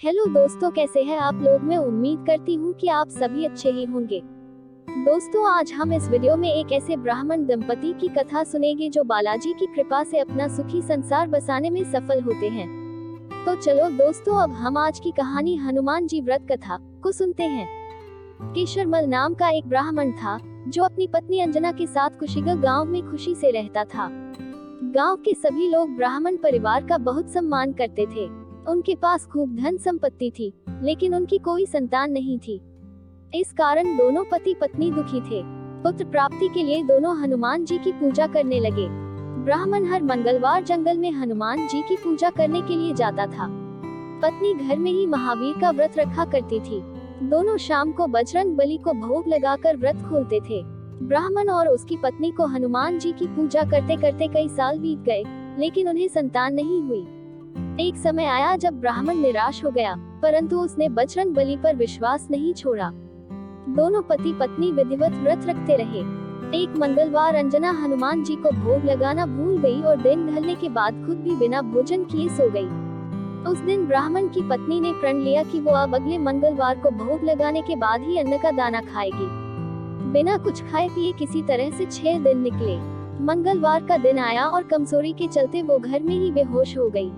Hello दोस्तों, कैसे हैं आप लोग। मैं उम्मीद करती हूँ कि आप सभी अच्छे ही होंगे। दोस्तों, आज हम इस वीडियो में एक ऐसे ब्राह्मण दंपति की कथा सुनेंगे जो बालाजी की कृपा से अपना सुखी संसार बसाने में सफल होते हैं। तो चलो दोस्तों, अब हम आज की कहानी हनुमान जी व्रत कथा को सुनते हैं। केशरमल नाम का एक ब्राह्मण था जो अपनी पत्नी अंजना के साथ कुशीगल गाँव में खुशी से रहता था। गाँव के सभी लोग ब्राह्मण परिवार का बहुत सम्मान करते थे। उनके पास खूब धन संपत्ति थी, लेकिन उनकी कोई संतान नहीं थी। इस कारण दोनों पति पत्नी दुखी थे। पुत्र प्राप्ति के लिए दोनों हनुमान जी की पूजा करने लगे। ब्राह्मण हर मंगलवार जंगल में हनुमान जी की पूजा करने के लिए जाता था। पत्नी घर में ही महावीर का व्रत रखा करती थी। दोनों शाम को बजरंग बली को भोग लगाकर व्रत खोलते थे। ब्राह्मण और उसकी पत्नी को हनुमान जी की पूजा करते करते कई साल बीत गए, लेकिन उन्हें संतान नहीं हुई। एक समय आया जब ब्राह्मण निराश हो गया, परंतु उसने बजरंग बली पर विश्वास नहीं छोड़ा। दोनों पति पत्नी विधिवत व्रत रखते रहे। एक मंगलवार अंजना हनुमान जी को भोग लगाना भूल गई और दिन ढलने के बाद खुद भी बिना भोजन किए सो गई। उस दिन ब्राह्मण की पत्नी ने प्रण लिया कि वो अब अगले मंगलवार को भोग लगाने के बाद ही अन्न का दाना खाएगी। बिना कुछ खाए पिए किसी तरह से 6 दिन निकले। मंगलवार का दिन आया और कमजोरी के चलते वो घर में ही बेहोश हो गई।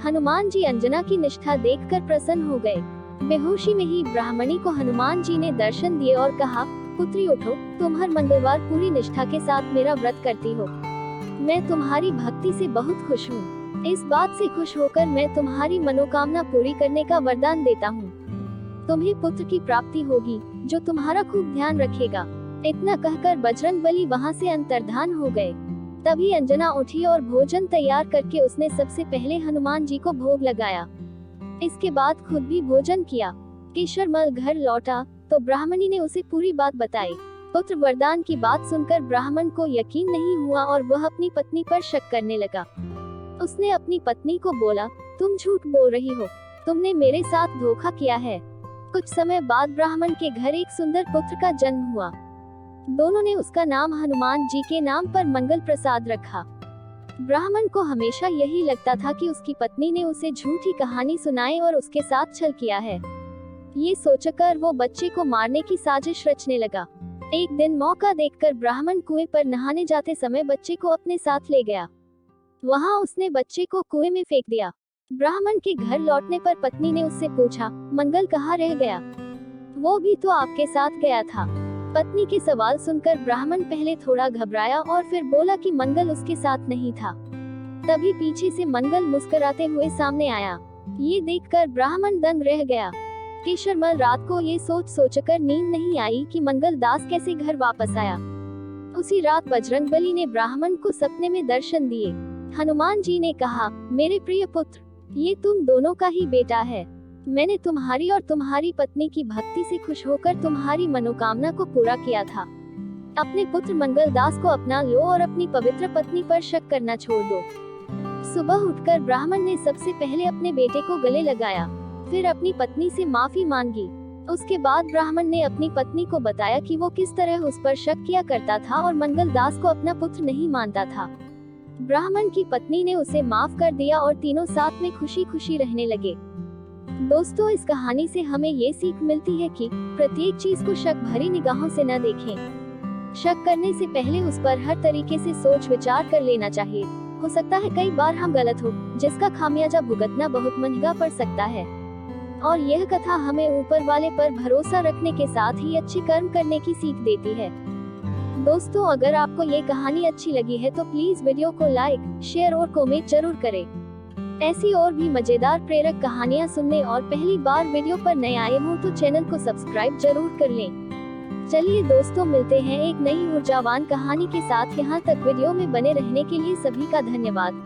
हनुमान जी अंजना की निष्ठा देखकर प्रसन्न हो गए। बेहोशी में ही ब्राह्मणी को हनुमान जी ने दर्शन दिए और कहा, पुत्री उठो, तुम हर मंगलवार पूरी निष्ठा के साथ मेरा व्रत करती हो। मैं तुम्हारी भक्ति से बहुत खुश हूँ। इस बात से खुश होकर मैं तुम्हारी मनोकामना पूरी करने का वरदान देता हूँ। तुम्हें पुत्र की प्राप्ति होगी जो तुम्हारा खूब ध्यान रखेगा। इतना कहकर बजरंग बली वहाँ से अंतर्धान हो गए। तभी अंजना उठी और भोजन तैयार करके उसने सबसे पहले हनुमान जी को भोग लगाया। इसके बाद खुद भी भोजन किया। केशरमल घर लौटा तो ब्राह्मणी ने उसे पूरी बात बताई। पुत्र वरदान की बात सुनकर ब्राह्मण को यकीन नहीं हुआ और वह अपनी पत्नी पर शक करने लगा। उसने अपनी पत्नी को बोला, तुम झूठ बोल रही हो, तुमने मेरे साथ धोखा किया है। कुछ समय बाद ब्राह्मण के घर एक सुंदर पुत्र का जन्म हुआ। दोनों ने उसका नाम हनुमान जी के नाम पर मंगल प्रसाद रखा। ब्राह्मण को हमेशा यही लगता था कि उसकी पत्नी ने उसे झूठी कहानी सुनाई और उसके साथ छल किया है। ये सोचकर वो बच्चे को मारने की साजिश रचने लगा। एक दिन मौका देखकर ब्राह्मण कुएं पर नहाने जाते समय बच्चे को अपने साथ ले गया। वहाँ उसने बच्चे को कुएं में फेंक दिया। ब्राह्मण के घर लौटने पर पत्नी ने उससे पूछा, मंगल कहाँ रह गया? वो भी तो आपके साथ गया था। पत्नी के सवाल सुनकर ब्राह्मण पहले थोड़ा घबराया और फिर बोला कि मंगल उसके साथ नहीं था। तभी पीछे से मंगल मुस्कुराते हुए सामने आया। ये देखकर ब्राह्मण दंग रह गया। केशरमल रात को ये सोचकर नींद नहीं आई कि मंगल दास कैसे घर वापस आया। उसी रात बजरंग बली ने ब्राह्मण को सपने में दर्शन दिए। हनुमान जी ने कहा, मेरे प्रिय पुत्र, ये तुम दोनों का ही बेटा है। मैंने तुम्हारी और तुम्हारी पत्नी की भक्ति से खुश होकर तुम्हारी मनोकामना को पूरा किया था। अपने पुत्र मंगल दास को अपना लो और अपनी पवित्र पत्नी पर शक करना छोड़ दो। सुबह उठकर ब्राह्मण ने सबसे पहले अपने बेटे को गले लगाया, फिर अपनी पत्नी से माफी मांगी। उसके बाद ब्राह्मण ने अपनी पत्नी को बताया कि वो किस तरह उस पर शक किया करता था और मंगल दास को अपना पुत्र नहीं मानता था। ब्राह्मण की पत्नी ने उसे माफ कर दिया और तीनों साथ में खुशी खुशी रहने लगे। दोस्तों, इस कहानी से हमें ये सीख मिलती है कि प्रत्येक चीज को शक भरी निगाहों से न देखें। शक करने से पहले उस पर हर तरीके से सोच विचार कर लेना चाहिए। हो सकता है कई बार हम गलत हो, जिसका खामियाजा भुगतना बहुत महंगा पड़ सकता है। और यह कथा हमें ऊपर वाले पर भरोसा रखने के साथ ही अच्छे कर्म करने की सीख देती है। दोस्तों, अगर आपको ये कहानी अच्छी लगी है तो प्लीज वीडियो को लाइक, शेयर और कमेंट जरूर करें। ऐसी और भी मजेदार प्रेरक कहानियाँ सुनने और पहली बार वीडियो पर नए आए हो तो चैनल को सब्सक्राइब जरूर कर लें। चलिए दोस्तों, मिलते हैं एक नई ऊर्जावान कहानी के साथ। यहाँ तक वीडियो में बने रहने के लिए सभी का धन्यवाद।